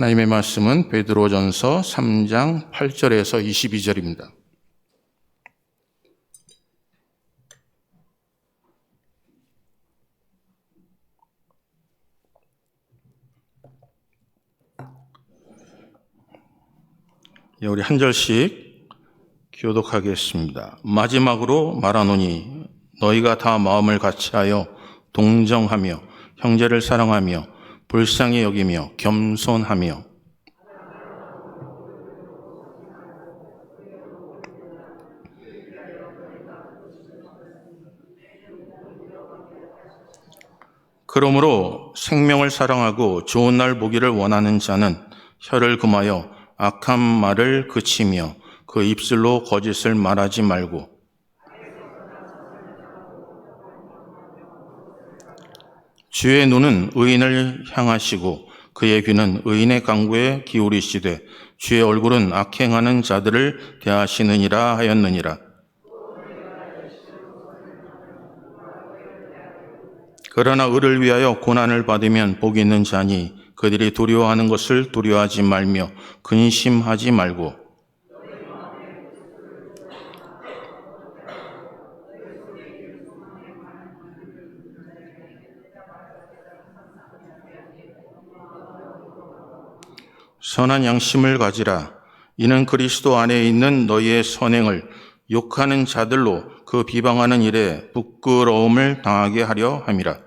하나님의 말씀은 베드로전서 3장 8절에서 22절입니다. 우리 한 절씩 교독하겠습니다. 마지막으로 말하노니 너희가 다 마음을 같이하여 동정하며 형제를 사랑하며 불쌍히 여기며 겸손하며 그러므로 생명을 사랑하고 좋은 날 보기를 원하는 자는 혀를 금하여 악한 말을 그치며 그 입술로 거짓을 말하지 말고 주의 눈은 의인을 향하시고 그의 귀는 의인의 강구에 기울이시되 주의 얼굴은 악행하는 자들을 대하시느니라 하였느니라. 그러나 의를 위하여 고난을 받으면 복이 있는 자니 그들이 두려워하는 것을 두려워하지 말며 근심하지 말고 선한 양심을 가지라. 이는 그리스도 안에 있는 너희의 선행을 욕하는 자들로 그 비방하는 일에 부끄러움을 당하게 하려 함이라.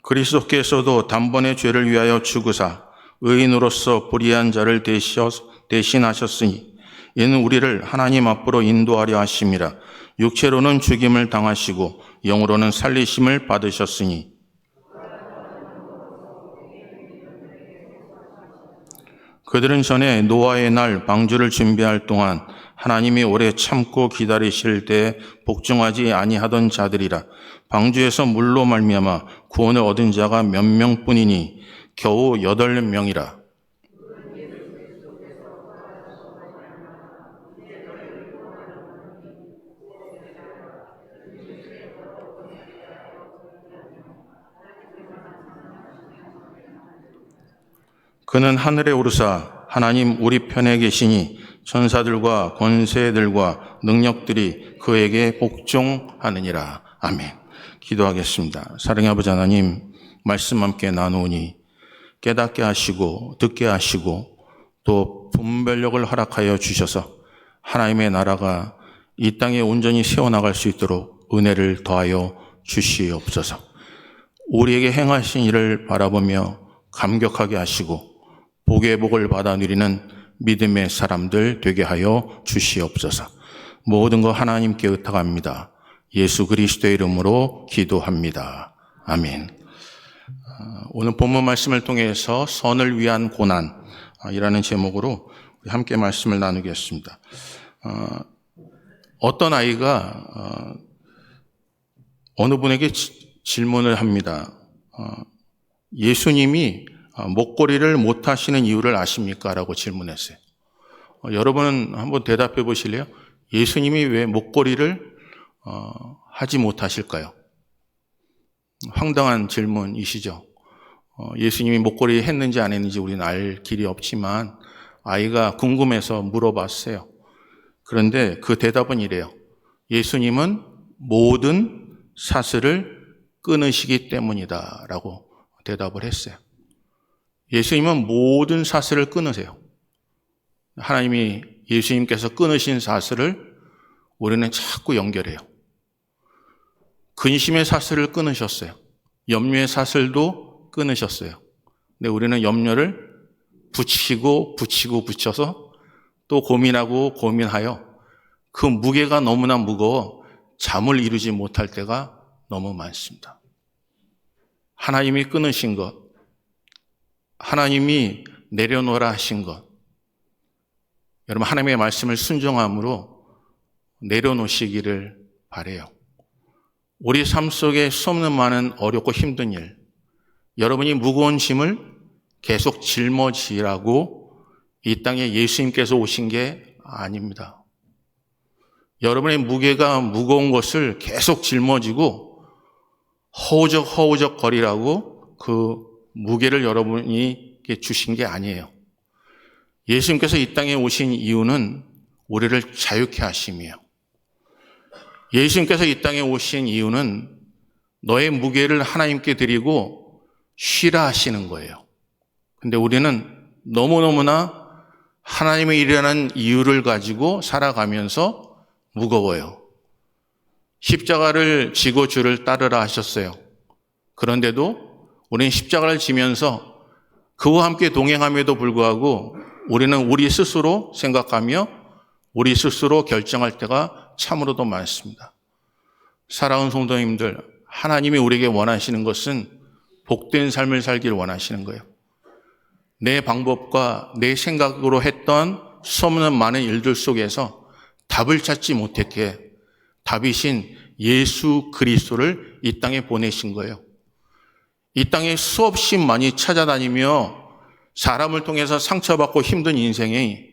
그리스도께서도 단번에 죄를 위하여 죽으사 의인으로서 불의한 자를 대신하셨으니 이는 우리를 하나님 앞으로 인도하려 하심이라. 육체로는 죽임을 당하시고 영으로는 살리심을 받으셨으니 그들은 전에 노아의 날 방주를 준비할 동안 하나님이 오래 참고 기다리실 때 복종하지 아니하던 자들이라. 방주에서 물로 말미암아 구원을 얻은 자가 몇 명뿐이니 겨우 8명이라. 그는 하늘에 오르사 하나님 우리 편에 계시니 천사들과 권세들과 능력들이 그에게 복종하느니라. 아멘. 기도하겠습니다. 사랑의 아버지 하나님, 말씀 함께 나누니 깨닫게 하시고 듣게 하시고 또 분별력을 허락하여 주셔서 하나님의 나라가 이 땅에 온전히 세워나갈 수 있도록 은혜를 더하여 주시옵소서. 우리에게 행하신 일을 바라보며 감격하게 하시고 복의 복을 받아 누리는 믿음의 사람들 되게 하여 주시옵소서. 모든 것 하나님께 의탁합니다. 예수 그리스도의 이름으로 기도합니다. 아멘. 오늘 본문 말씀을 통해서 선을 위한 고난이라는 제목으로 함께 말씀을 나누겠습니다. 어떤 아이가 어느 분에게 질문을 합니다. 예수님이 목걸이를 못 하시는 이유를 아십니까? 라고 질문했어요. 여러분은 한번 대답해 보실래요? 예수님이 왜 목걸이를 하지 못하실까요? 황당한 질문이시죠. 예수님이 목걸이 했는지 안 했는지 우리는 알 길이 없지만 아이가 궁금해서 물어봤어요. 그런데 그 대답은 이래요. 예수님은 모든 사슬을 끊으시기 때문이다 라고 대답을 했어요. 예수님은 모든 사슬을 끊으세요. 하나님이 예수님께서 끊으신 사슬을 우리는 자꾸 연결해요. 근심의 사슬을 끊으셨어요. 염려의 사슬도 끊으셨어요. 근데 우리는 염려를 붙여서 또 고민하여 그 무게가 너무나 무거워 잠을 이루지 못할 때가 너무 많습니다. 하나님이 끊으신 것, 하나님이 내려놓으라 하신 것, 여러분 하나님의 말씀을 순종함으로 내려놓으시기를 바라요. 우리 삶 속에 수없는 많은 어렵고 힘든 일, 여러분이 무거운 짐을 계속 짊어지라고 이 땅에 예수님께서 오신 게 아닙니다. 여러분의 무게가 무거운 것을 계속 짊어지고 허우적 거리라고 그 무게를 여러분이 주신 게 아니에요. 예수님께서 이 땅에 오신 이유는 우리를 자유케 하심이에요. 예수님께서 이 땅에 오신 이유는 너의 무게를 하나님께 드리고 쉬라 하시는 거예요. 근데 우리는 너무너무나 하나님의 일이라는 이유를 가지고 살아가면서 무거워요. 십자가를 지고 주를 따르라 하셨어요. 그런데도 우리는 십자가를 지면서 그와 함께 동행함에도 불구하고 우리는 우리 스스로 생각하며 우리 스스로 결정할 때가 참으로도 많습니다. 사랑하는 성도님들, 하나님이 우리에게 원하시는 것은 복된 삶을 살기를 원하시는 거예요. 내 방법과 내 생각으로 했던 수없는 많은 일들 속에서 답을 찾지 못했기에 답이신 예수 그리스도를 이 땅에 보내신 거예요. 이 땅에 수없이 많이 찾아다니며 사람을 통해서 상처받고 힘든 인생에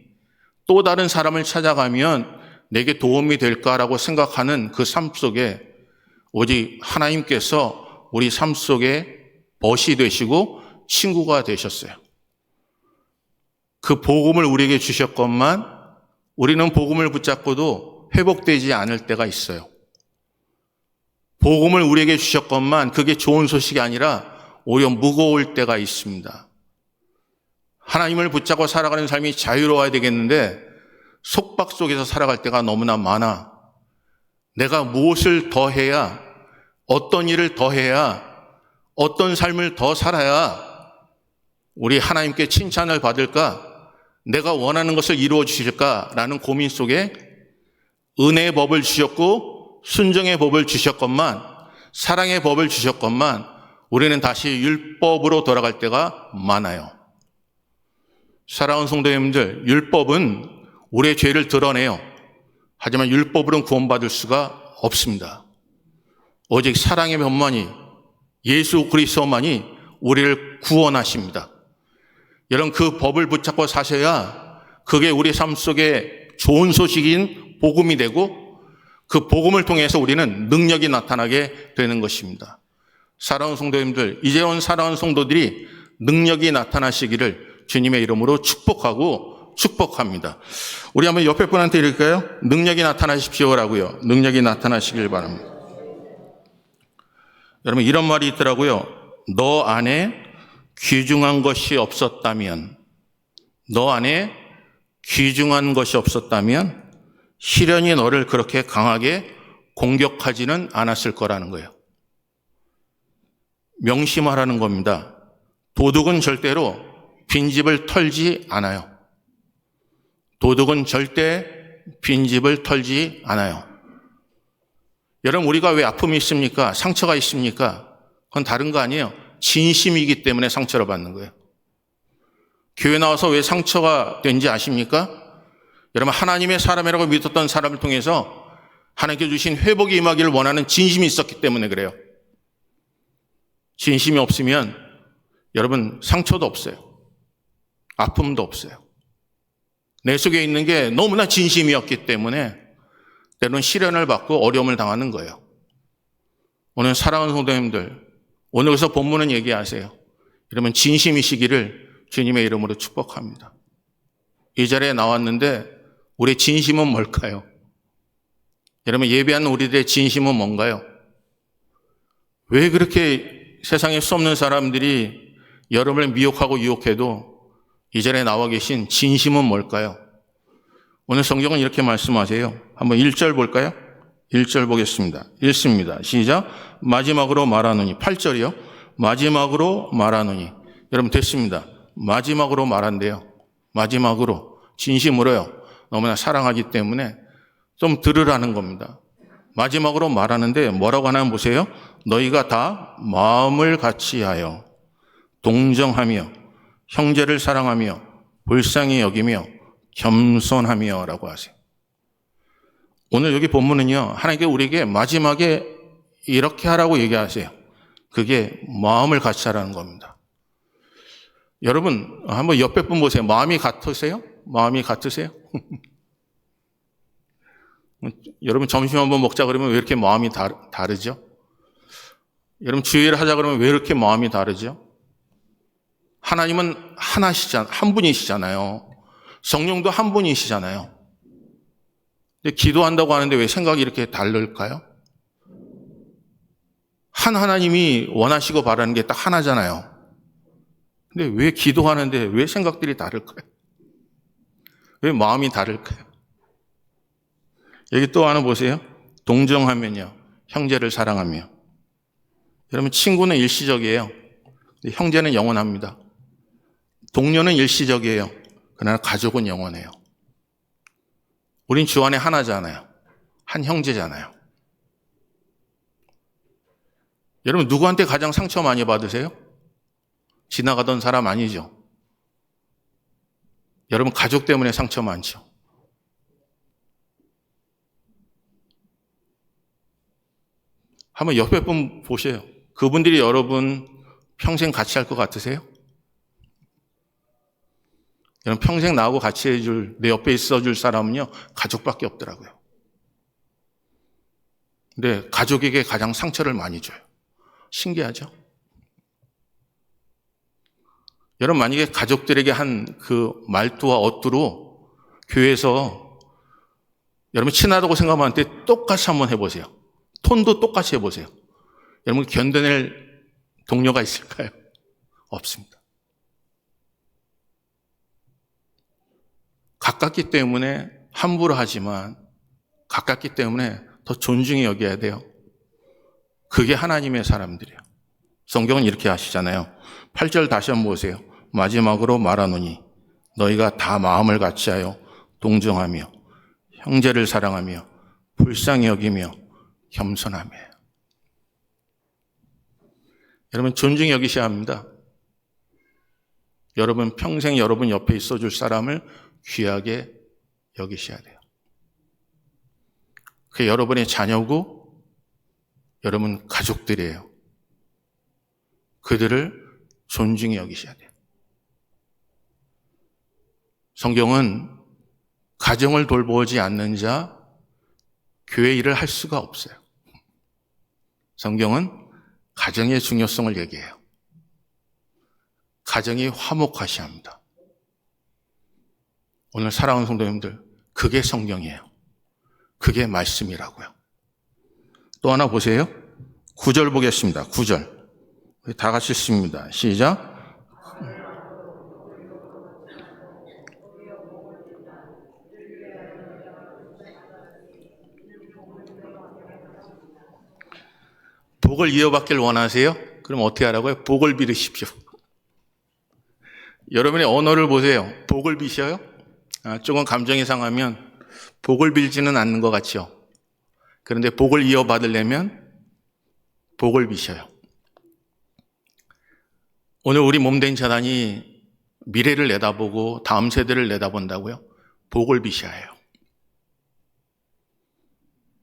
또 다른 사람을 찾아가면 내게 도움이 될까라고 생각하는 그 삶 속에 오직 하나님께서 우리 삶 속에 벗이 되시고 친구가 되셨어요. 그 복음을 우리에게 주셨건만 우리는 복음을 붙잡고도 회복되지 않을 때가 있어요. 복음을 우리에게 주셨건만 그게 좋은 소식이 아니라 오히려 무거울 때가 있습니다. 하나님을 붙잡고 살아가는 삶이 자유로워야 되겠는데 속박 속에서 살아갈 때가 너무나 많아. 내가 무엇을 더 해야, 어떤 일을 더 해야, 어떤 삶을 더 살아야 우리 하나님께 칭찬을 받을까? 내가 원하는 것을 이루어 주실까라는 고민 속에 은혜의 법을 주셨고 순종의 법을 주셨건만 사랑의 법을 주셨건만 우리는 다시 율법으로 돌아갈 때가 많아요. 사랑하는 성도님들, 율법은 우리의 죄를 드러내요. 하지만 율법으로는 구원받을 수가 없습니다. 오직 사랑의 법만이, 예수 그리스도만이 우리를 구원하십니다. 여러분, 그 법을 붙잡고 사셔야 그게 우리 삶 속에 좋은 소식인 복음이 되고 그 복음을 통해서 우리는 능력이 나타나게 되는 것입니다. 사랑하는 성도님들, 이제 온 사랑하는 성도들이 능력이 나타나시기를 주님의 이름으로 축복합니다. 우리 한번 옆에 분한테 이럴까요? 능력이 나타나십시오라고요. 능력이 나타나시길 바랍니다. 여러분, 이런 말이 있더라고요. 너 안에 귀중한 것이 없었다면, 너 안에 귀중한 것이 없었다면 시련이 너를 그렇게 강하게 공격하지는 않았을 거라는 거예요. 명심하라는 겁니다. 도둑은 절대로 빈집을 털지 않아요. 도둑은 절대 빈집을 털지 않아요. 여러분, 우리가 왜 아픔이 있습니까? 상처가 있습니까? 그건 다른 거 아니에요. 진심이기 때문에 상처를 받는 거예요. 교회 나와서 왜 상처가 된지 아십니까? 여러분, 하나님의 사람이라고 믿었던 사람을 통해서 하나님께 주신 회복이 임하기를 원하는 진심이 있었기 때문에 그래요. 진심이 없으면 여러분 상처도 없어요. 아픔도 없어요. 내 속에 있는 게 너무나 진심이었기 때문에 때로는 시련을 받고 어려움을 당하는 거예요. 오늘 사랑하는 성도님들, 오늘 여기서 본문은 얘기하세요. 여러분, 진심이시기를 주님의 이름으로 축복합니다. 이 자리에 나왔는데 우리의 진심은 뭘까요? 여러분, 예배하는 우리들의 진심은 뭔가요? 왜 그렇게 세상에 수 없는 사람들이 여러분을 미혹하고 유혹해도 이 자리에 나와 계신 진심은 뭘까요? 오늘 성경은 이렇게 말씀하세요. 한번 1절 볼까요? 1절 보겠습니다. 읽습니다. 시작. 마지막으로 말하노니. 8절이요. 마지막으로 말하노니. 여러분, 됐습니다. 마지막으로 말한대요. 마지막으로. 진심으로요. 너무나 사랑하기 때문에 좀 들으라는 겁니다. 마지막으로 말하는데 뭐라고 하나 보세요. 너희가 다 마음을 같이하여 동정하며 형제를 사랑하며 불쌍히 여기며 겸손하며 라고 하세요. 오늘 여기 본문은요, 하나님께 우리에게 마지막에 이렇게 하라고 얘기하세요. 그게 마음을 같이 하라는 겁니다. 여러분, 한번 옆에 분 보세요. 마음이 같으세요? 마음이 같으세요? 여러분 점심 한번 먹자 그러면 왜 이렇게 마음이 다르죠? 여러분 주일을 하자 그러면 왜 이렇게 마음이 다르죠? 하나님은 한 분이시잖아요. 성령도 한 분이시잖아요. 근데 기도한다고 하는데 왜 생각이 이렇게 다를까요? 한 하나님이 원하시고 바라는 게 딱 하나잖아요. 근데 왜 기도하는데 왜 생각들이 다를까요? 왜 마음이 다를까요? 여기 또 하나 보세요. 동정하면요. 형제를 사랑하며. 여러분 친구는 일시적이에요. 형제는 영원합니다. 동료는 일시적이에요. 그러나 가족은 영원해요. 우린 주 안에 하나잖아요. 한 형제잖아요. 여러분 누구한테 가장 상처 많이 받으세요? 지나가던 사람 아니죠. 여러분 가족 때문에 상처 많죠. 한번 옆에 분 보세요. 그분들이 여러분 평생 같이 할 것 같으세요? 여러분 평생 나하고 같이 해줄, 내 옆에 있어줄 사람은요 가족밖에 없더라고요. 근데 가족에게 가장 상처를 많이 줘요. 신기하죠? 여러분 만약에 가족들에게 한 그 말투와 어투로 교회에서 여러분 친하다고 생각하는데 똑같이 한번 해보세요. 톤도 똑같이 해보세요. 여러분 견뎌낼 동료가 있을까요? 없습니다. 가깝기 때문에 함부로 하지만 가깝기 때문에 더 존중히 여겨야 돼요. 그게 하나님의 사람들이에요. 성경은 이렇게 하시잖아요. 8절 다시 한번 보세요. 마지막으로 말하노니 너희가 다 마음을 같이하여 동정하며 형제를 사랑하며 불쌍히 여기며 겸손하며. 여러분 존중히 여기셔야 합니다. 여러분 평생 여러분 옆에 있어줄 사람을 귀하게 여기셔야 돼요. 그게 여러분의 자녀고 여러분 가족들이에요. 그들을 존중히 여기셔야 돼요. 성경은 가정을 돌보지 않는 자 교회 일을 할 수가 없어요. 성경은 가정의 중요성을 얘기해요. 가정이 화목하셔야 합니다. 오늘 사랑하는 성도님들, 그게 성경이에요. 그게 말씀이라고요. 또 하나 보세요. 9절 보겠습니다. 9절. 다 같이 읽습니다. 시작. 복을 이어받길 원하세요? 그럼 어떻게 하라고요? 복을 빌으십시오. 여러분의 언어를 보세요. 복을 비셔요? 조금 감정이 상하면 복을 빌지는 않는 것 같죠? 그런데 복을 이어받으려면 복을 비셔요. 오늘 우리 몸된 재단이 미래를 내다보고 다음 세대를 내다본다고요? 복을 비셔야 해요.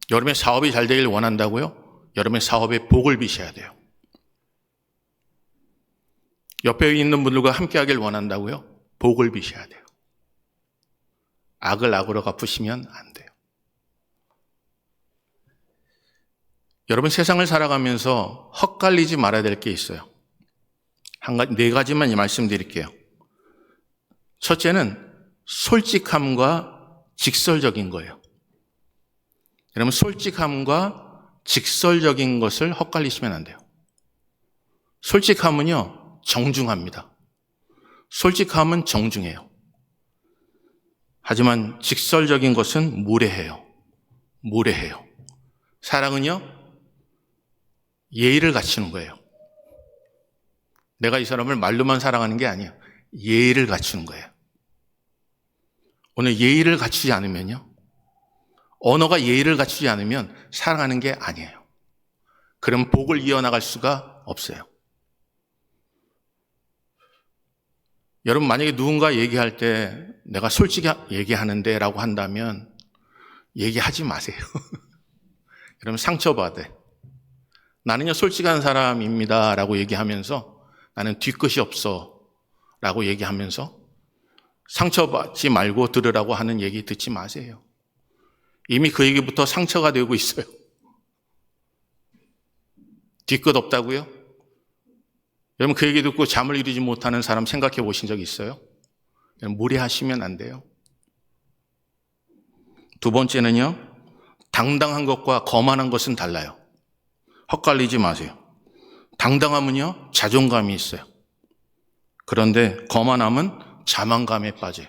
여러분의 사업이 잘 되길 원한다고요? 여러분의 사업에 복을 비셔야 돼요. 옆에 있는 분들과 함께 하길 원한다고요? 복을 비셔야 돼요. 악을 악으로 갚으시면 안 돼요. 여러분 세상을 살아가면서 헛갈리지 말아야 될 게 있어요. 네 가지만 말씀드릴게요. 첫째는 솔직함과 직설적인 거예요. 여러분 솔직함과 직설적인 것을 헛갈리시면 안 돼요. 솔직함은요, 정중합니다. 솔직함은 정중해요. 하지만 직설적인 것은 무례해요. 무례해요. 사랑은요, 예의를 갖추는 거예요. 내가 이 사람을 말로만 사랑하는 게 아니에요. 예의를 갖추는 거예요. 오늘 예의를 갖추지 않으면요, 언어가 예의를 갖추지 않으면 사랑하는 게 아니에요. 그럼 복을 이어나갈 수가 없어요. 여러분 만약에 누군가 얘기할 때 내가 솔직히 얘기하는데 라고 한다면 얘기하지 마세요. 여러분 상처받아요. 나는요 솔직한 사람입니다 라고 얘기하면서 나는 뒤끝이 없어 라고 얘기하면서 상처받지 말고 들으라고 하는 얘기 듣지 마세요. 이미 그에게부터 상처가 되고 있어요. 뒤끝 없다고요? 여러분, 그 얘기 듣고 잠을 이루지 못하는 사람 생각해 보신 적 있어요? 무리하시면 안 돼요. 두 번째는요, 당당한 것과 거만한 것은 달라요. 헛갈리지 마세요. 당당함은요, 자존감이 있어요. 그런데 거만함은 자만감에 빠져요.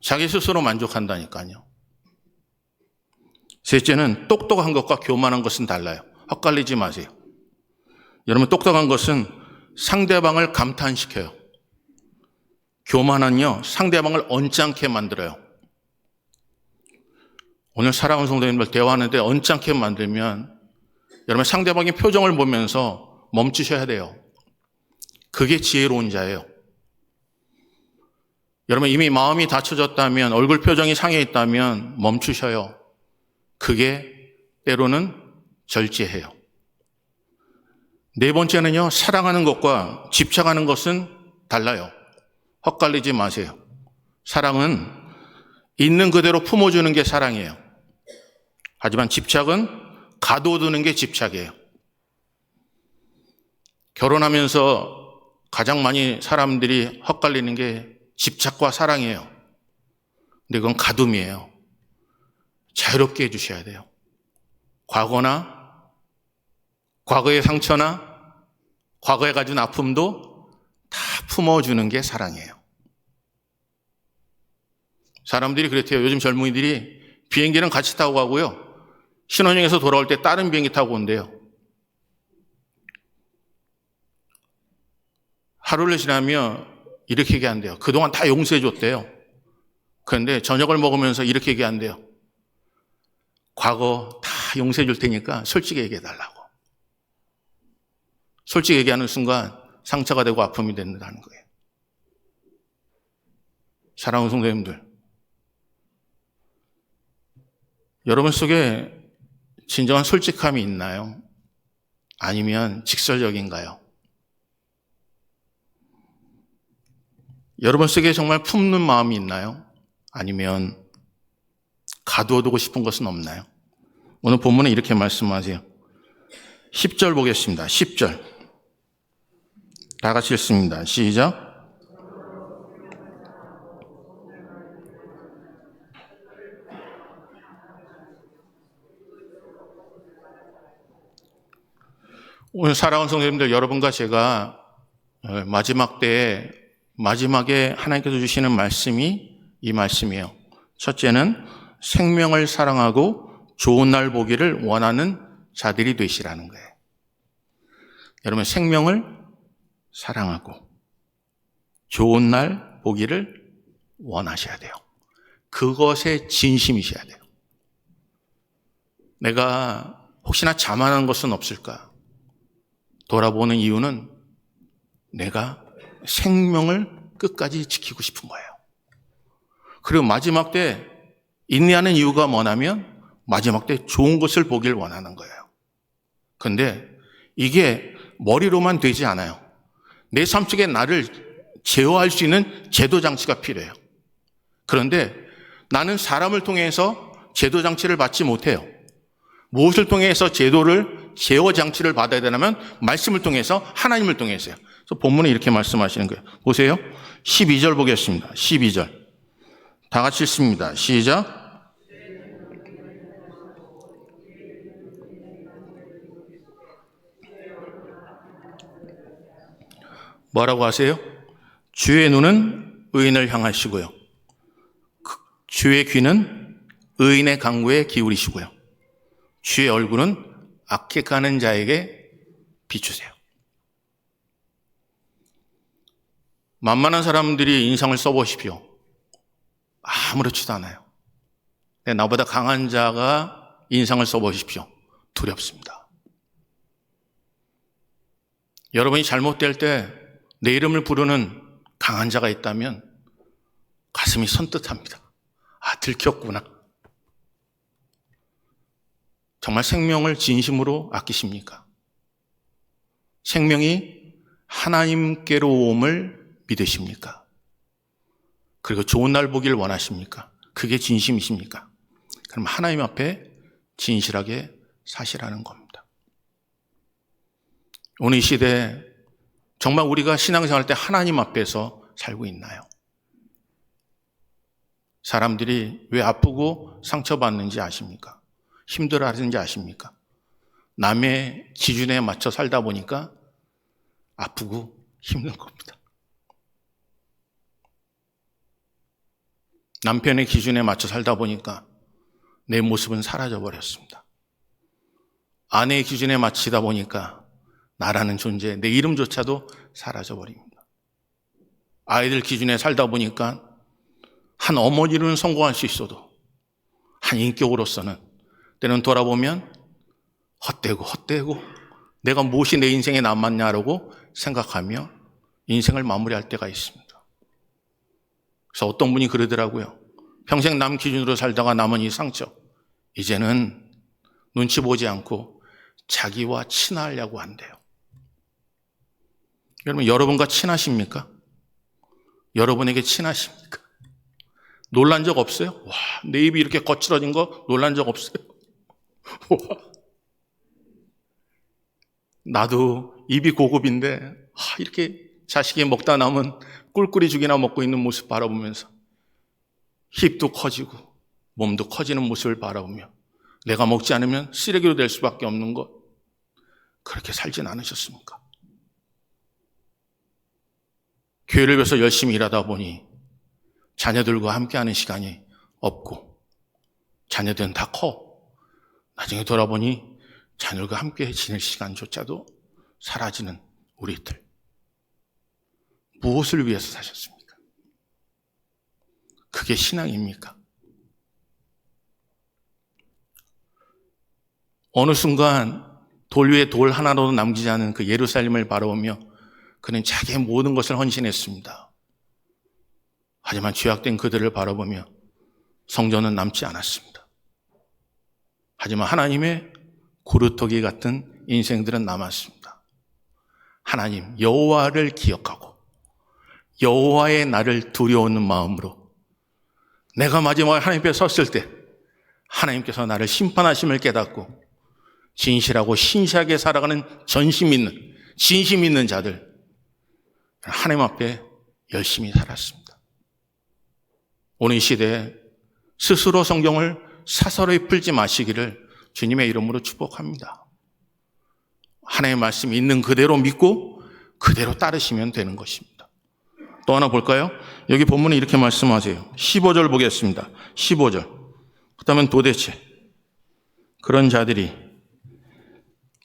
자기 스스로 만족한다니까요. 셋째는 똑똑한 것과 교만한 것은 달라요. 헛갈리지 마세요. 여러분, 똑똑한 것은 상대방을 감탄시켜요. 교만은요, 상대방을 언짢게 만들어요. 오늘 사랑하는 성도님들 대화하는데 언짢게 만들면 여러분, 상대방의 표정을 보면서 멈추셔야 돼요. 그게 지혜로운 자예요. 여러분, 이미 마음이 다쳐졌다면, 얼굴 표정이 상해 있다면 멈추셔요. 그게 때로는 절제해요. 네 번째는요, 사랑하는 것과 집착하는 것은 달라요. 헛갈리지 마세요. 사랑은 있는 그대로 품어주는 게 사랑이에요. 하지만 집착은 가둬두는 게 집착이에요. 결혼하면서 가장 많이 사람들이 헛갈리는 게 집착과 사랑이에요. 근데 그건 가둠이에요. 자유롭게 해주셔야 돼요. 과거나 과거의 상처나 과거에 가진 아픔도 다 품어주는 게 사랑이에요. 사람들이 그렇대요. 요즘 젊은이들이 비행기는 같이 타고 가고요. 신혼여행에서 돌아올 때 다른 비행기 타고 온대요. 하루를 지나면 이렇게 얘기한대요. 그동안 다 용서해 줬대요. 그런데 저녁을 먹으면서 이렇게 얘기한대요. 과거 다 용서해 줄 테니까 솔직히 얘기해 달라고. 솔직히 얘기하는 순간 상처가 되고 아픔이 된다는 거예요. 사랑하는 성도님들, 여러분 속에 진정한 솔직함이 있나요? 아니면 직설적인가요? 여러분 속에 정말 품는 마음이 있나요? 아니면 가두어두고 싶은 것은 없나요? 오늘 본문은 이렇게 말씀하세요. 10절 보겠습니다. 10절. 다 같이 읽습니다. 시작. 오늘 사랑하는 성도님들, 여러분과 제가 마지막 때에 마지막에 하나님께서 주시는 말씀이 이 말씀이에요. 첫째는 생명을 사랑하고 좋은 날 보기를 원하는 자들이 되시라는 거예요. 여러분, 생명을 사랑하고 좋은 날 보기를 원하셔야 돼요. 그것에 진심이셔야 돼요. 내가 혹시나 자만한 것은 없을까? 돌아보는 이유는 내가 생명을 끝까지 지키고 싶은 거예요. 그리고 마지막 때 인내하는 이유가 뭐냐면 마지막 때 좋은 것을 보길 원하는 거예요. 그런데 이게 머리로만 되지 않아요. 내 삶 속에 나를 제어할 수 있는 제도 장치가 필요해요. 그런데 나는 사람을 통해서 제도 장치를 받지 못해요. 무엇을 통해서 제어 장치를 받아야 되냐면 말씀을 통해서, 하나님을 통해서요. 그래서 본문에 이렇게 말씀하시는 거예요. 보세요. 12절 보겠습니다. 12절. 다 같이 읽습니다. 시작. 뭐라고 하세요? 주의 눈은 의인을 향하시고요. 주의 귀는 의인의 간구에 기울이시고요. 주의 얼굴은 악행하는 자에게 비추세요. 만만한 사람들이 인상을 써보십시오. 아무렇지도 않아요. 나보다 강한 자가 인상을 써보십시오. 두렵습니다. 여러분이 잘못될 때 내 이름을 부르는 강한 자가 있다면 가슴이 선뜻합니다. 아, 들켰구나. 정말 생명을 진심으로 아끼십니까? 생명이 하나님께로 옴을 믿으십니까? 그리고 좋은 날 보기를 원하십니까? 그게 진심이십니까? 그럼 하나님 앞에 진실하게 사시라는 겁니다. 오늘 이 시대에 정말 우리가 신앙생활 때 하나님 앞에서 살고 있나요? 사람들이 왜 아프고 상처받는지 아십니까? 힘들어하는지 아십니까? 남의 기준에 맞춰 살다 보니까 아프고 힘든 겁니다. 남편의 기준에 맞춰 살다 보니까 내 모습은 사라져 버렸습니다. 아내의 기준에 맞추다 보니까 나라는 존재, 내 이름조차도 사라져 버립니다. 아이들 기준에 살다 보니까 한 어머니로는 성공할 수 있어도 한 인격으로서는 때는 돌아보면 헛되고 내가 무엇이 내 인생에 남았냐라고 생각하며 인생을 마무리할 때가 있습니다. 그래서 어떤 분이 그러더라고요. 평생 남 기준으로 살다가 남은 이 상처, 이제는 눈치 보지 않고 자기와 친하려고 한대요. 여러분, 여러분과 친하십니까? 여러분에게 친하십니까? 놀란 적 없어요? 와, 내 입이 이렇게 거칠어진 거 놀란 적 없어요? 와, 나도 입이 고급인데 이렇게 자식이 먹다 남은 꿀꿀이 죽이나 먹고 있는 모습 바라보면서 힙도 커지고 몸도 커지는 모습을 바라보며 내가 먹지 않으면 쓰레기로 될 수밖에 없는 것, 그렇게 살진 않으셨습니까? 교회를 위해서 열심히 일하다 보니 자녀들과 함께하는 시간이 없고 자녀들은 다 커. 나중에 돌아보니 자녀들과 함께 지낼 시간조차도 사라지는 우리들. 무엇을 위해서 사셨습니까? 그게 신앙입니까? 어느 순간 돌 위에 돌 하나로도 남기지 않은 그 예루살렘을 바라보며 그는 자기의 모든 것을 헌신했습니다. 하지만 죄악된 그들을 바라보며 성전은 남지 않았습니다. 하지만 하나님의 고루터기 같은 인생들은 남았습니다. 하나님 여호와를 기억하고 여호와의 나를 두려워하는 마음으로 내가 마지막에 하나님 앞에 섰을 때 하나님께서 나를 심판하심을 깨닫고 진실하고 신실하게 살아가는 진심 있는 자들, 하나님 앞에 열심히 살았습니다. 오늘 이 시대에 스스로 성경을 사서로이 풀지 마시기를 주님의 이름으로 축복합니다. 하나님의 말씀이 있는 그대로 믿고 그대로 따르시면 되는 것입니다. 또 하나 볼까요? 여기 본문에 이렇게 말씀하세요. 15절 보겠습니다. 15절. 그렇다면 도대체 그런 자들이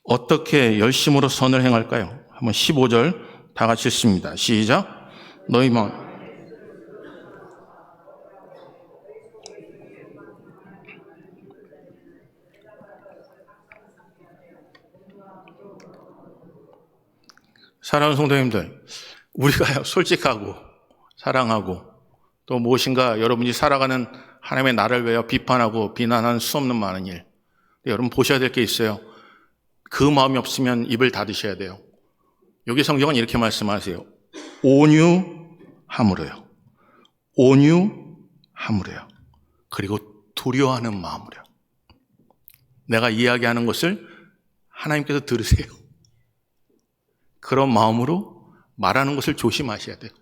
어떻게 열심으로 선을 행할까요? 한번 15절 다 같이 읽습니다. 시작. 너희 마음. 사랑하는 성도님들, 우리가 솔직하고 사랑하고 또 무엇인가 여러분이 살아가는 하나님의 나라를 위하여 비판하고 비난하는 수없는 많은 일, 여러분 보셔야 될 게 있어요. 그 마음이 없으면 입을 닫으셔야 돼요. 여기 성경은 이렇게 말씀하세요. 온유함으로요. 온유함으로요. 그리고 두려워하는 마음으로요. 내가 이야기하는 것을 하나님께서 들으세요. 그런 마음으로 말하는 것을 조심하셔야 돼요.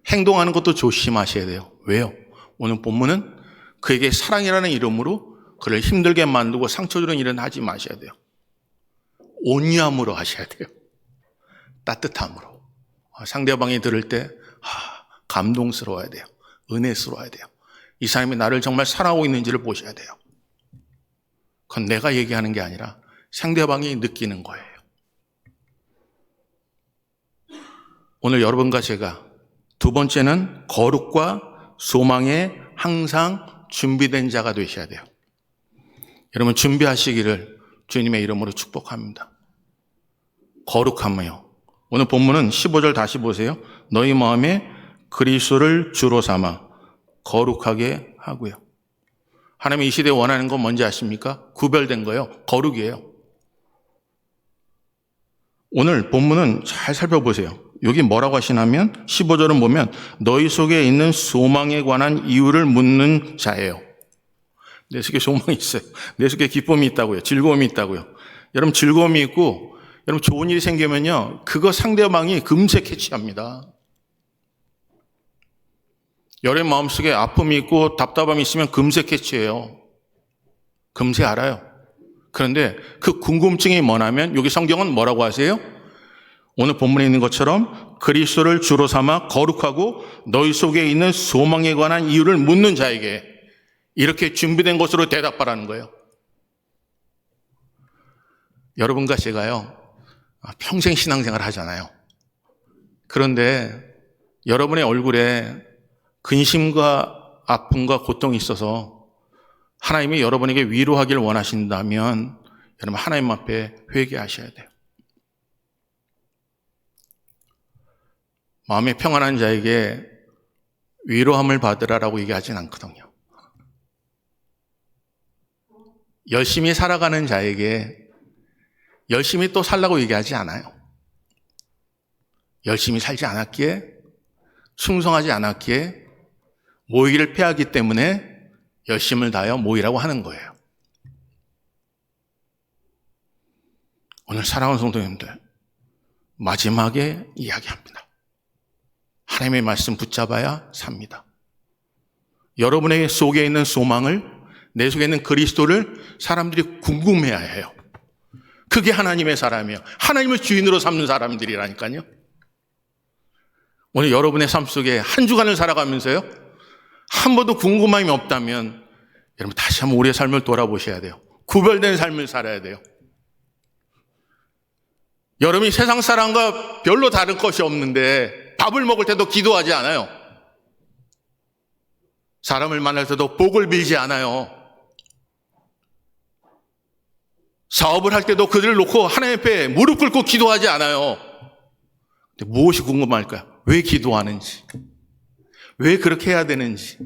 행동하는 것도 조심하셔야 돼요. 왜요? 오늘 본문은 그에게 사랑이라는 이름으로 그를 힘들게 만들고 상처 주는 일은 하지 마셔야 돼요. 온유함으로 하셔야 돼요. 따뜻함으로. 상대방이 들을 때 감동스러워야 돼요. 은혜스러워야 돼요. 이 사람이 나를 정말 사랑하고 있는지를 보셔야 돼요. 그건 내가 얘기하는 게 아니라 상대방이 느끼는 거예요. 오늘 여러분과 제가 두 번째는 거룩과 소망에 항상 준비된 자가 되셔야 돼요. 여러분 준비하시기를 주님의 이름으로 축복합니다. 거룩함이요. 오늘 본문은 15절 다시 보세요. 너희 마음에 그리스도를 주로 삼아 거룩하게 하고요. 하나님이 이 시대에 원하는 건 뭔지 아십니까? 구별된 거예요. 거룩이에요. 오늘 본문은 잘 살펴보세요. 여기 뭐라고 하시냐면 15절은 보면 너희 속에 있는 소망에 관한 이유를 묻는 자예요. 내 속에 소망이 있어요. 내 속에 기쁨이 있다고요. 즐거움이 있다고요. 여러분 즐거움이 있고 여러분 좋은 일이 생기면요. 그거 상대방이 금세 캐치합니다. 여러분 마음속에 아픔이 있고 답답함이 있으면 금세 캐치해요. 금세 알아요. 그런데 그 궁금증이 뭐냐면 여기 성경은 뭐라고 하세요? 오늘 본문에 있는 것처럼 그리스도를 주로 삼아 거룩하고 너희 속에 있는 소망에 관한 이유를 묻는 자에게 이렇게 준비된 것으로 대답하라는 거예요. 여러분과 제가요, 평생 신앙생활 하잖아요. 그런데 여러분의 얼굴에 근심과 아픔과 고통이 있어서 하나님이 여러분에게 위로하길 원하신다면 여러분 하나님 앞에 회개하셔야 돼요. 마음에 평안한 자에게 위로함을 받으라라고 얘기하진 않거든요. 열심히 살아가는 자에게 열심히 또 살라고 얘기하지 않아요. 열심히 살지 않았기에, 충성하지 않았기에 모이기를 피하기 때문에 열심을 다하여 모이라고 하는 거예요. 오늘 사랑하는 성도님들, 마지막에 이야기합니다. 하나님의 말씀 붙잡아야 삽니다. 여러분의 속에 있는 소망을, 내 속에 있는 그리스도를 사람들이 궁금해야 해요. 그게 하나님의 사람이에요. 하나님을 주인으로 삼는 사람들이라니까요. 오늘 여러분의 삶 속에 한 주간을 살아가면서요, 한 번도 궁금함이 없다면 여러분 다시 한번 우리의 삶을 돌아보셔야 돼요. 구별된 삶을 살아야 돼요. 여러분이 세상 사람과 별로 다른 것이 없는데 밥을 먹을 때도 기도하지 않아요. 사람을 만날 때도 복을 빌지 않아요. 사업을 할 때도 그들을 놓고 하나님 앞에 무릎 꿇고 기도하지 않아요. 근데 무엇이 궁금할까요? 왜 기도하는지, 왜 그렇게 해야 되는지,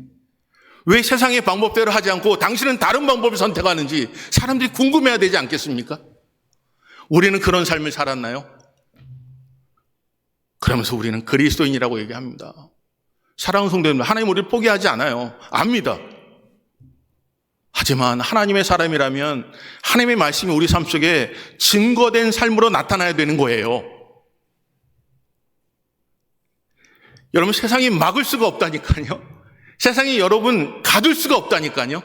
왜 세상의 방법대로 하지 않고 당신은 다른 방법을 선택하는지 사람들이 궁금해야 되지 않겠습니까? 우리는 그런 삶을 살았나요? 그러면서 우리는 그리스도인이라고 얘기합니다. 사랑하는 성도님들, 하나님 우리를 포기하지 않아요. 압니다. 하지만 하나님의 사람이라면 하나님의 말씀이 우리 삶 속에 증거된 삶으로 나타나야 되는 거예요. 여러분, 세상이 막을 수가 없다니까요. 세상이 여러분 가둘 수가 없다니까요.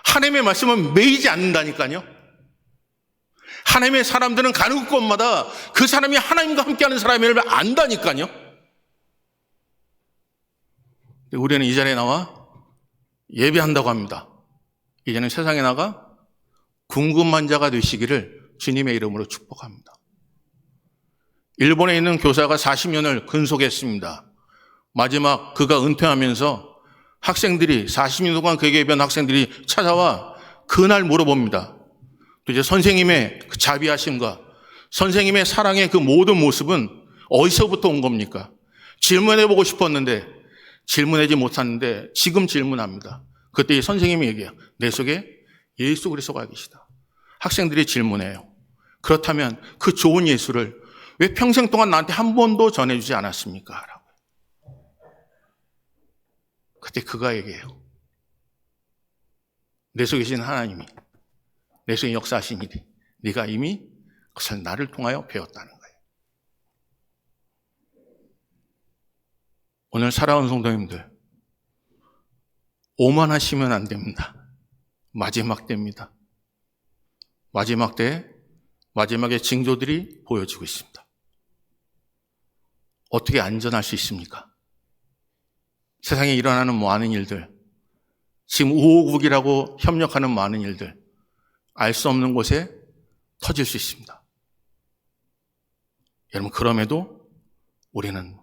하나님의 말씀은 매이지 않는다니까요. 하나님의 사람들은 가는 곳마다 그 사람이 하나님과 함께하는 사람임을 안다니까요. 우리는 이 자리에 나와 예배한다고 합니다. 이제는 세상에 나가 궁금한 자가 되시기를 주님의 이름으로 축복합니다. 일본에 있는 교사가 40년을 근속했습니다. 마지막 그가 은퇴하면서 학생들이 40년 동안 그에게 배운 학생들이 찾아와 그날 물어봅니다. 이제 선생님의 그 자비하심과 선생님의 사랑의 그 모든 모습은 어디서부터 온 겁니까? 질문해보고 싶었는데 질문하지 못했는데 지금 질문합니다. 그때 이 선생님이 얘기해요. 내 속에 예수 그리스도가 계시다. 학생들이 질문해요. 그렇다면 그 좋은 예수를 왜 평생 동안 나한테 한 번도 전해주지 않았습니까? 라고. 그때 그가 얘기해요. 내 속에 계신 하나님이 내 속에 역사하신 일이 네가 이미 그것을 나를 통하여 배웠다는 거예요. 오늘 사랑하는 성도님들, 오만하시면 안 됩니다. 마지막 때입니다. 마지막 때에 마지막의 징조들이 보여지고 있습니다. 어떻게 안전할 수 있습니까? 세상에 일어나는 많은 일들, 지금 우호국이라고 협력하는 많은 일들, 알 수 없는 곳에 터질 수 있습니다. 여러분, 그럼에도 우리는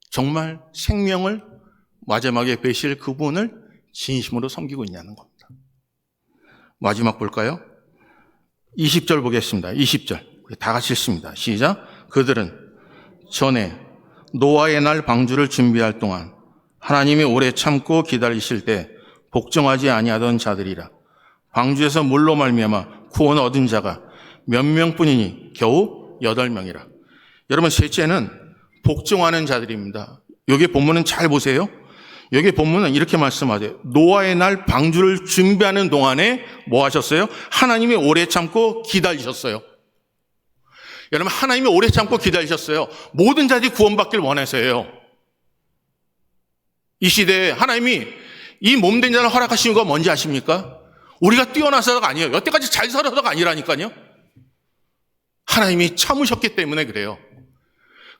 정말 생명을 마지막에 배실 그분을 진심으로 섬기고 있냐는 겁니다. 마지막 볼까요? 20절 보겠습니다. 20절. 우리 다 같이 읽습니다. 시작. 그들은 전에 노아의 날 방주를 준비할 동안 하나님이 오래 참고 기다리실 때 복종하지 아니하던 자들이라. 방주에서 물로 말미암아 구원 얻은 자가 몇 명뿐이니 겨우 8명이라. 여러분, 셋째는 복종하는 자들입니다. 여기 본문은 잘 보세요. 여기 본문은 이렇게 말씀하세요. 노아의 날 방주를 준비하는 동안에 뭐 하셨어요? 하나님이 오래 참고 기다리셨어요. 여러분, 하나님이 오래 참고 기다리셨어요. 모든 자들이 구원받길 원해서예요. 이 시대에 하나님이 이 몸된 자를 허락하신 거 뭔지 아십니까? 우리가 뛰어나서가 아니에요. 여태까지 잘 살아서가 아니라니까요. 하나님이 참으셨기 때문에 그래요.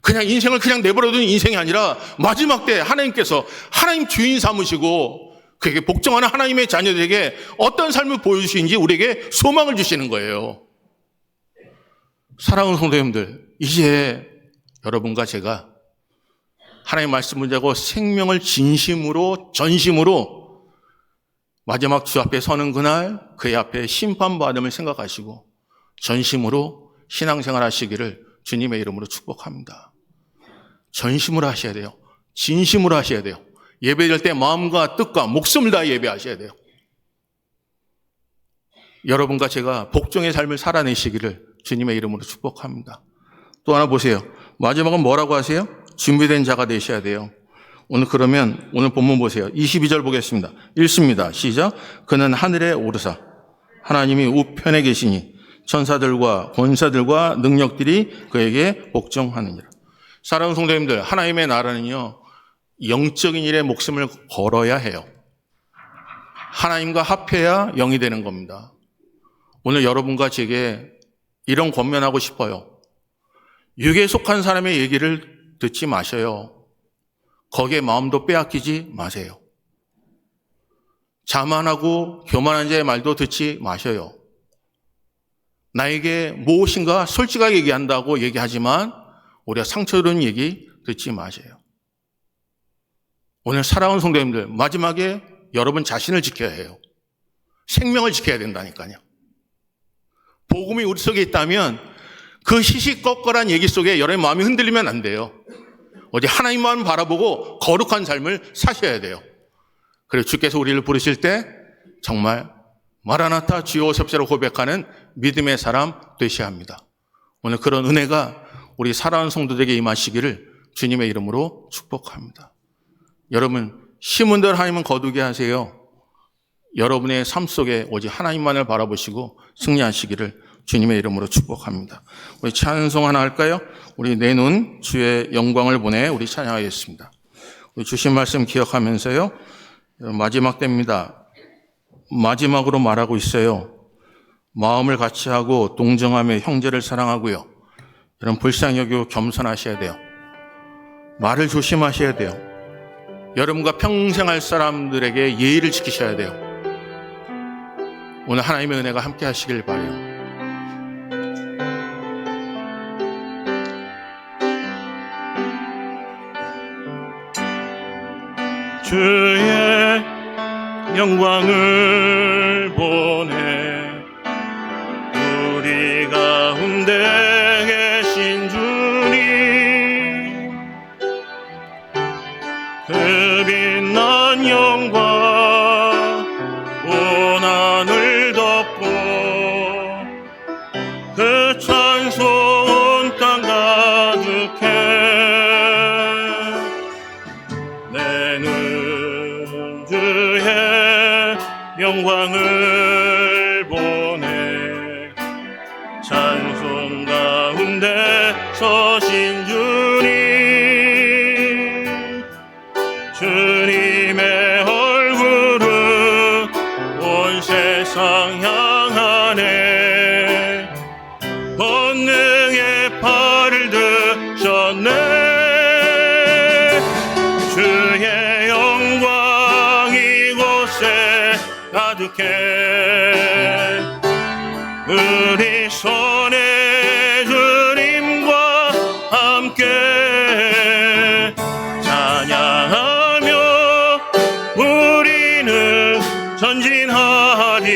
그냥 인생을 그냥 내버려둔 인생이 아니라 마지막 때 하나님께서 하나님 주인 삼으시고 그에게 복종하는 하나님의 자녀들에게 어떤 삶을 보여주시는지 우리에게 소망을 주시는 거예요. 사랑하는 성도님들, 이제 여러분과 제가 하나님 말씀을 자고 생명을 진심으로 전심으로 마지막 주 앞에 서는 그날 그의 앞에 심판받음을 생각하시고 전심으로 신앙생활 하시기를 주님의 이름으로 축복합니다. 전심으로 하셔야 돼요. 진심으로 하셔야 돼요. 예배될 때 마음과 뜻과 목숨을 다해 예배하셔야 돼요. 여러분과 제가 복종의 삶을 살아내시기를 주님의 이름으로 축복합니다. 또 하나 보세요. 마지막은 뭐라고 하세요? 준비된 자가 되셔야 돼요. 오늘 그러면 오늘 본문 보세요. 22절 보겠습니다. 읽습니다. 시작. 그는 하늘에 오르사 하나님이 우편에 계시니 천사들과 권사들과 능력들이 그에게 복종하느니라. 사랑하는 성도님들, 하나님의 나라는요, 영적인 일에 목숨을 걸어야 해요. 하나님과 합해야 영이 되는 겁니다. 오늘 여러분과 제게 이런 권면하고 싶어요. 육에 속한 사람의 얘기를 듣지 마셔요. 거기에 마음도 빼앗기지 마세요. 자만하고 교만한 자의 말도 듣지 마셔요. 나에게 무엇인가 솔직하게 얘기한다고 얘기하지만 우리가 상처 주는 얘기 듣지 마세요. 오늘 사랑하는 성도님들, 마지막에 여러분 자신을 지켜야 해요. 생명을 지켜야 된다니까요. 복음이 우리 속에 있다면 그 시시껄껄한 얘기 속에 여러분의 마음이 흔들리면 안 돼요. 어디 하나님만 바라보고 거룩한 삶을 사셔야 돼요. 그래서 주께서 우리를 부르실 때 정말 마라나타 주여 오십시오로 고백하는 믿음의 사람 되셔야 합니다. 오늘 그런 은혜가 우리 사랑하는 성도들에게 임하시기를 주님의 이름으로 축복합니다. 여러분, 힘은 들 하나님은 거두게 하세요. 여러분의 삶 속에 오직 하나님만을 바라보시고 승리하시기를 주님의 이름으로 축복합니다. 우리 찬송 하나 할까요? 우리 내 눈 주의 영광을 보내 우리 찬양하겠습니다. 우리 주신 말씀 기억하면서요. 마지막 때입니다. 마지막으로 말하고 있어요. 마음을 같이 하고 동정하며 형제를 사랑하고요. 여러분, 불쌍히 여기고 겸손하셔야 돼요. 말을 조심하셔야 돼요. 여러분과 평생 할 사람들에게 예의를 지키셔야 돼요. 오늘 하나님의 은혜가 함께 하시길 바라요. 주의 영광을 보내 우리 가운데 계신 주님 그 빛난 영광 온 하늘 덮고 그 찬송 온 땅 가득해 내는 주의 영광을 보내 찬송 가운데 서신 주님 주님의 얼굴은 온 세상 향하네 권능의 팔을 드셨네 주의 영광 이곳에 가득해 우리 손에 주님과 함께 찬양하며 우리는 전진하리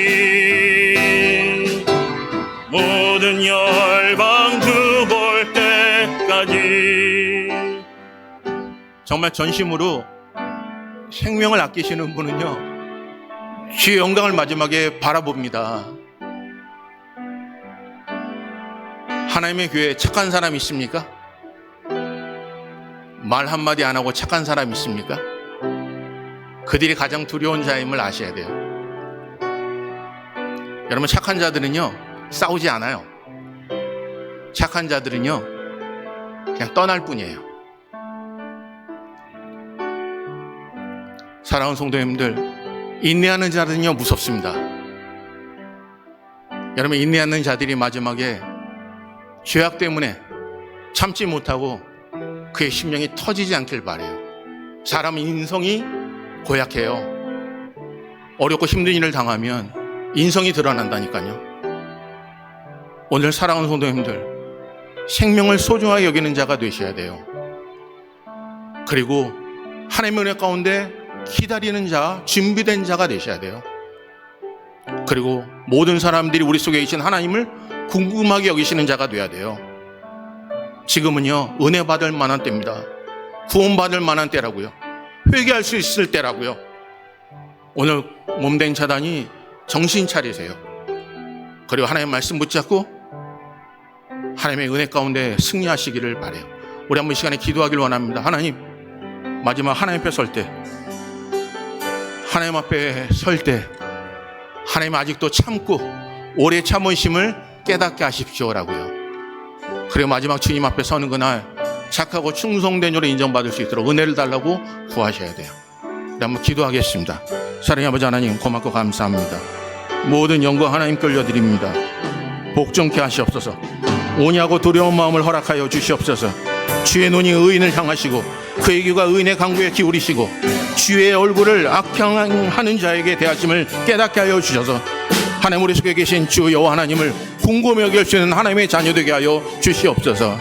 모든 열방 주 볼 때까지. 정말 전심으로 생명을 아끼시는 분은요, 주의 영광을 마지막에 바라봅니다. 하나님의 교회에 착한 사람 있습니까? 말 한마디 안 하고 착한 사람 있습니까? 그들이 가장 두려운 자임을 아셔야 돼요. 여러분, 착한 자들은요 싸우지 않아요. 착한 자들은요 그냥 떠날 뿐이에요. 사랑하는 성도님들, 인내하는 자들은요 무섭습니다. 여러분, 인내하는 자들이 마지막에 죄악 때문에 참지 못하고 그의 심령이 터지지 않길 바라요. 사람 인성이 고약해요. 어렵고 힘든 일을 당하면 인성이 드러난다니까요. 오늘 사랑하는 성도님들, 생명을 소중하게 여기는 자가 되셔야 돼요. 그리고 하나님의 은혜 가운데 기다리는 자, 준비된 자가 되셔야 돼요. 그리고 모든 사람들이 우리 속에 계신 하나님을 궁금하게 여기시는 자가 되어야 돼요. 지금은요 은혜 받을 만한 때입니다. 구원 받을 만한 때라고요. 회개할 수 있을 때라고요. 오늘 몸된 자단이 정신 차리세요. 그리고 하나님의 말씀 붙잡고 하나님의 은혜 가운데 승리하시기를 바라요. 우리 한번 시간에 기도하길 원합니다. 하나님, 마지막 하나님 앞에 설 때, 하나님 앞에 설 때 하나님 아직도 참고 오래 참으심을 깨닫게 하십시오라고요. 그리고 마지막 주님 앞에 서는 그날 착하고 충성된 자로 인정받을 수 있도록 은혜를 달라고 구하셔야 돼요. 네, 한번 기도하겠습니다. 사랑의 아버지 하나님, 고맙고 감사합니다. 모든 영광 하나님 끌려드립니다. 복종케 하시옵소서. 오냐고 두려운 마음을 허락하여 주시옵소서. 주의 눈이 의인을 향하시고 그의 귀가 의인의 강구에 기울이시고 주의 얼굴을 악향하는 자에게 대하심을 깨닫게 하여 주셔서 하나님 우리 속에 계신 주 여호와 하나님을 궁금히 여길 수 있는 하나님의 자녀 되게 하여 주시옵소서.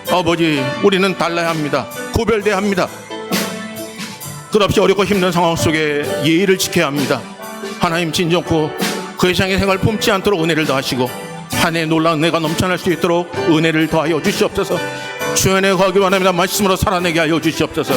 아버지, 우리는 달라야 합니다. 구별돼야 합니다. 끝없이 어렵고 힘든 상황 속에 예의를 지켜야 합니다. 하나님, 진정코 그 세상의 생활 품지 않도록 은혜를 더하시고 하나님의 놀라운 은혜가 넘쳐날 수 있도록 은혜를 더하여 주시옵소서. 주의 은혜 구하기 원합니다. 말씀으로 살아내게 하여 주시옵소서.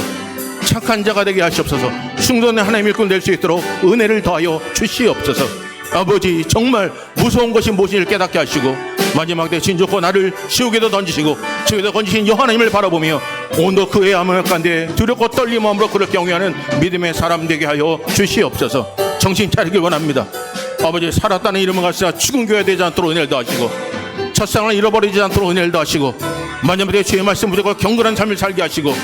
착한 자가 되게 하시옵소서. 충성된 하나님의 일꾼 될 수 있도록 은혜를 더하여 주시옵소서. 아버지, 정말 무서운 것이 무엇인지를 깨닫게 하시고 마지막 때 진족고 나를 지옥에도 던지시고 지옥에도 던지신 여 하나님을 바라보며 온도 그의 암흑 가운데 두렵고 떨림 마음으로 그를 경외하는 믿음의 사람 되게 하여 주시옵소서. 정신 차리길 원합니다. 아버지, 살았다는 이름을 가지고 죽은 교회 되지 않도록 은혜를 더하시고 첫상을 잃어버리지 않도록 은혜를 더하시고 마지막 때 주의 말씀 붙잡고 경건한 삶을 살게 하시고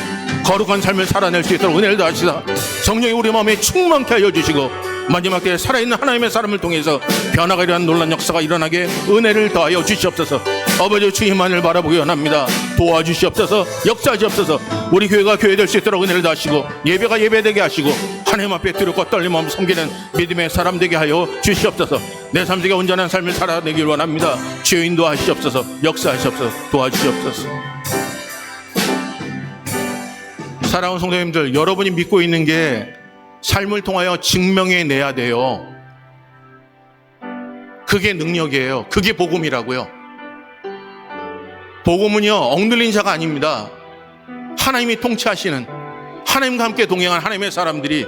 거룩한 삶을 살아낼 수 있도록 은혜를 더하시다. 성령이 우리 마음에 충만케 하여 주시고 마지막 때에 살아있는 하나님의 사람을 통해서 변화가 일어난 놀라운 역사가 일어나게 은혜를 더하여 주시옵소서. 아버지, 주님만을 바라보기 원합니다. 도와주시옵소서. 역사하시옵소서. 우리 교회가 교회 될 수 있도록 은혜를 더하시고 예배가 예배되게 하시고 하나님 앞에 두렵고 떨림 없이 섬기는 믿음의 사람 되게 하여 주시옵소서. 내 삶 속에 온전한 삶을 살아내길 원합니다. 주여 인도하시옵소서. 역사하시옵소서. 도와주시옵소서. 사랑하는 성도님들, 여러분이 믿고 있는 게 삶을 통하여 증명해내야 돼요. 그게 능력이에요. 그게 복음이라고요. 복음은요, 억눌린 자가 아닙니다. 하나님이 통치하시는, 하나님과 함께 동행한 하나님의 사람들이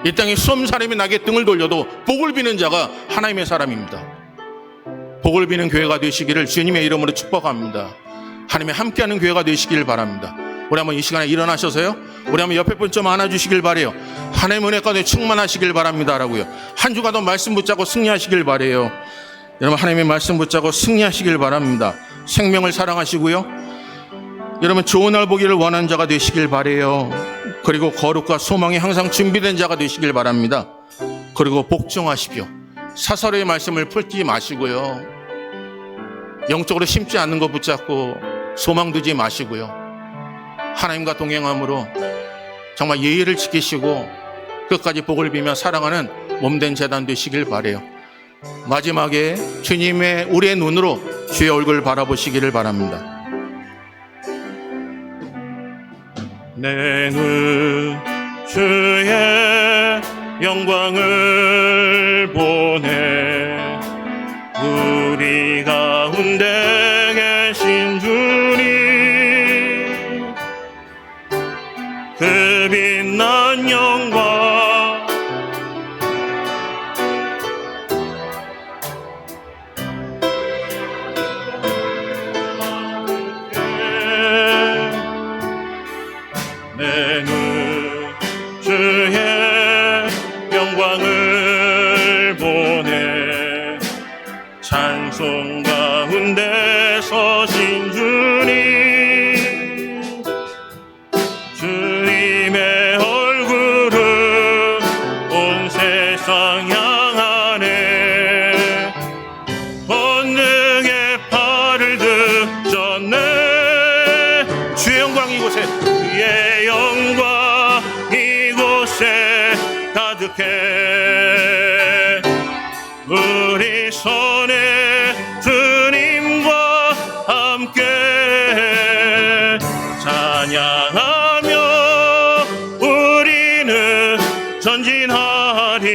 이 땅에 수없는 사람이 나게 등을 돌려도 복을 비는 자가 하나님의 사람입니다. 복을 비는 교회가 되시기를 주님의 이름으로 축복합니다. 하나님의 함께하는 교회가 되시기를 바랍니다. 우리 한번 이 시간에 일어나셔서요, 우리 한번 옆에 분 좀 안아주시길 바래요. 하나님의 은혜 가운데 충만하시길 바랍니다라고요. 한 주간도 말씀 붙잡고 승리하시길 바래요. 여러분, 하나님의 말씀 붙잡고 승리하시길 바랍니다. 생명을 사랑하시고요, 여러분 좋은 날 보기를 원하는 자가 되시길 바래요. 그리고 거룩과 소망이 항상 준비된 자가 되시길 바랍니다. 그리고 복종하십시오. 사설의 말씀을 풀지 마시고요, 영적으로 심지 않는 것 붙잡고 소망 두지 마시고요, 하나님과 동행함으로 정말 예의를 지키시고 끝까지 복을 비며 사랑하는 몸된 재단 되시길 바래요. 마지막에 주님의 우리의 눈으로 주의 얼굴을 바라보시기를 바랍니다. 내 눈 주의 영광을 보내 우리 가운데 계신 주님 그 빛난 영광 내 눈 주의 서신 주님, 주님의 얼굴은 온 세상 향하네. 권능의 팔을 드셨네. 주의 영광 이곳에, 주의 영광 이곳에 가득해. 우리 손에 주님과 함께 찬양하며 우리는 전진하리.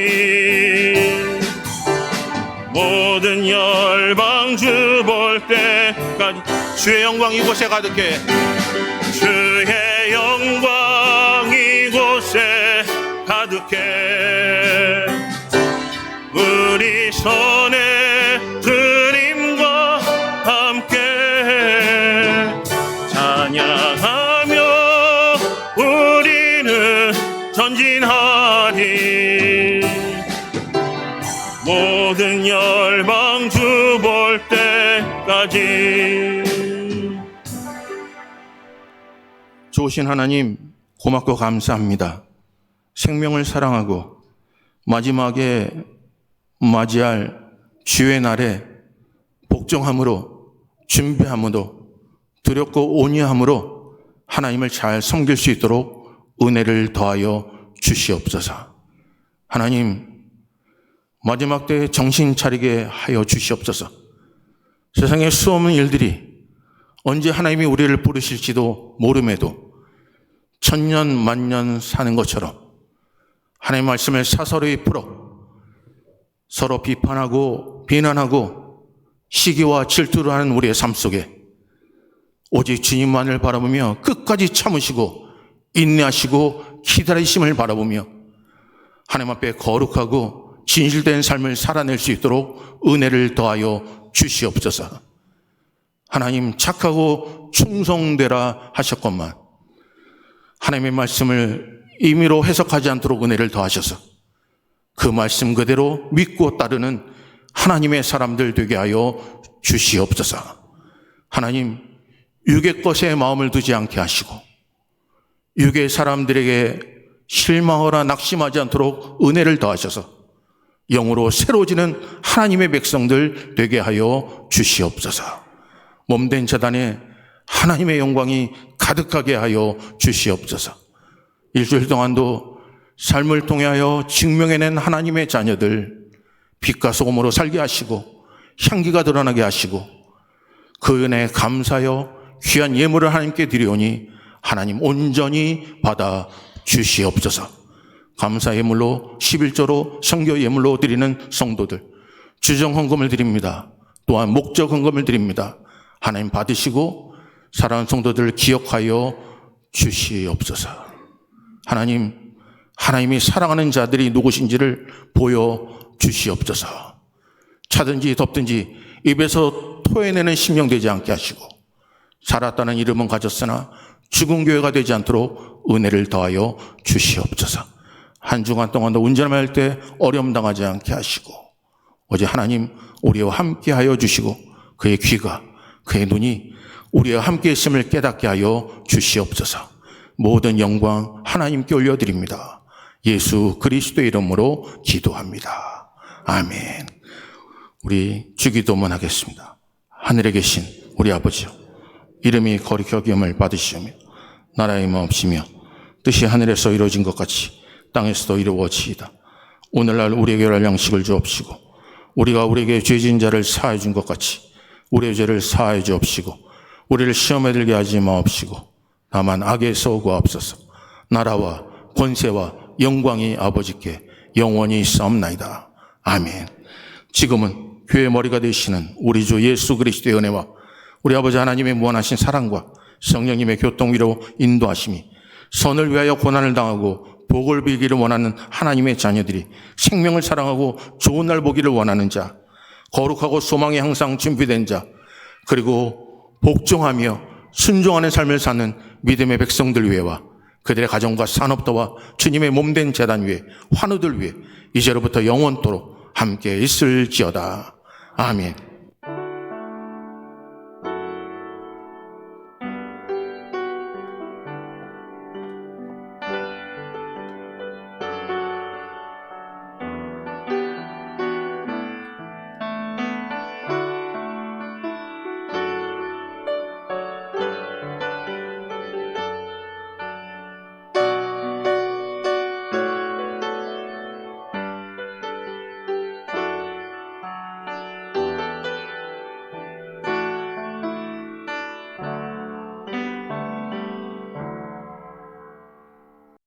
모든 열방 주 볼 때까지 주의 영광 이곳에 가득해. 주의 영광 이곳에 가득해. 우리 손에 주님과 함께 찬양하며 우리는 전진하리. 모든 열방 주 볼 때까지. 좋으신 하나님, 고맙고 감사합니다. 생명을 사랑하고 마지막에 맞이할 주의 날에 복종함으로, 준비함으로, 두렵고 온유함으로 하나님을 잘 섬길 수 있도록 은혜를 더하여 주시옵소서. 하나님, 마지막 때에 정신 차리게 하여 주시옵소서. 세상에 수없는 일들이 언제 하나님이 우리를 부르실지도 모름에도 천년 만년 사는 것처럼 하나님의 말씀을 사서로이 풀어 서로 비판하고 비난하고 시기와 질투를 하는 우리의 삶 속에 오직 주님만을 바라보며 끝까지 참으시고 인내하시고 기다리심을 바라보며 하나님 앞에 거룩하고 진실된 삶을 살아낼 수 있도록 은혜를 더하여 주시옵소서. 하나님, 착하고 충성되라 하셨건만 하나님의 말씀을 임의로 해석하지 않도록 은혜를 더하셔서 그 말씀 그대로 믿고 따르는 하나님의 사람들 되게 하여 주시옵소서. 하나님, 육의 것에 마음을 두지 않게 하시고 육의 사람들에게 실망하거나 낙심하지 않도록 은혜를 더하셔서 영으로 새로워지는 하나님의 백성들 되게 하여 주시옵소서. 몸된 재단에 하나님의 영광이 가득하게 하여 주시옵소서. 일주일 동안도 삶을 통하여 증명해낸 하나님의 자녀들 빛과 소금으로 살게 하시고 향기가 드러나게 하시고 그 은혜에 감사하여 귀한 예물을 하나님께 드리오니 하나님 온전히 받아 주시옵소서. 감사 예물로 11조로 성교 예물로 드리는 성도들 주정 헌금을 드립니다. 또한 목적 헌금을 드립니다. 하나님 받으시고 사랑하는 성도들을 기억하여 주시옵소서. 하나님, 하나님이 사랑하는 자들이 누구신지를 보여 주시옵소서. 차든지 덥든지 입에서 토해내는 심령 되지 않게 하시고 살았다는 이름은 가졌으나 죽은 교회가 되지 않도록 은혜를 더하여 주시옵소서. 한 주간 동안도 운전할 때 어려움 당하지 않게 하시고 어제 하나님 우리와 함께 하여 주시고 그의 귀가 그의 눈이 우리와 함께 있음을 깨닫게 하여 주시옵소서. 모든 영광 하나님께 올려드립니다. 예수 그리스도의 이름으로 기도합니다. 아멘. 우리 주기도문 하겠습니다. 하늘에 계신 우리 아버지요, 이름이 거룩히 여김을 받으시오며 나라의 마옵시며 뜻이 하늘에서 이루어진 것 같이 땅에서도 이루어지이다. 오늘날 우리에게 할 양식을 주옵시고 우리가 우리에게 죄진 자를 사하여 준 것 같이 우리의 죄를 사하여 주옵시고 우리를 시험에 들게 하지 마옵시고 다만 악에서 구하옵소서. 나라와 권세와 영광이 아버지께 영원히 있사옵나이다. 아멘. 지금은 교회의 머리가 되시는 우리 주 예수 그리스도의 은혜와 우리 아버지 하나님의 무한하신 사랑과 성령님의 교통위로 인도하심이 선을 위하여 고난을 당하고 복을 빌기를 원하는 하나님의 자녀들이 생명을 사랑하고 좋은 날 보기를 원하는 자, 거룩하고 소망이 항상 준비된 자, 그리고 복종하며 순종하는 삶을 사는 믿음의 백성들 위에와 그들의 가정과 산업도와 주님의 몸된 재단 위에 환우들 위에 이제로부터 영원토록 함께 있을지어다. 아멘.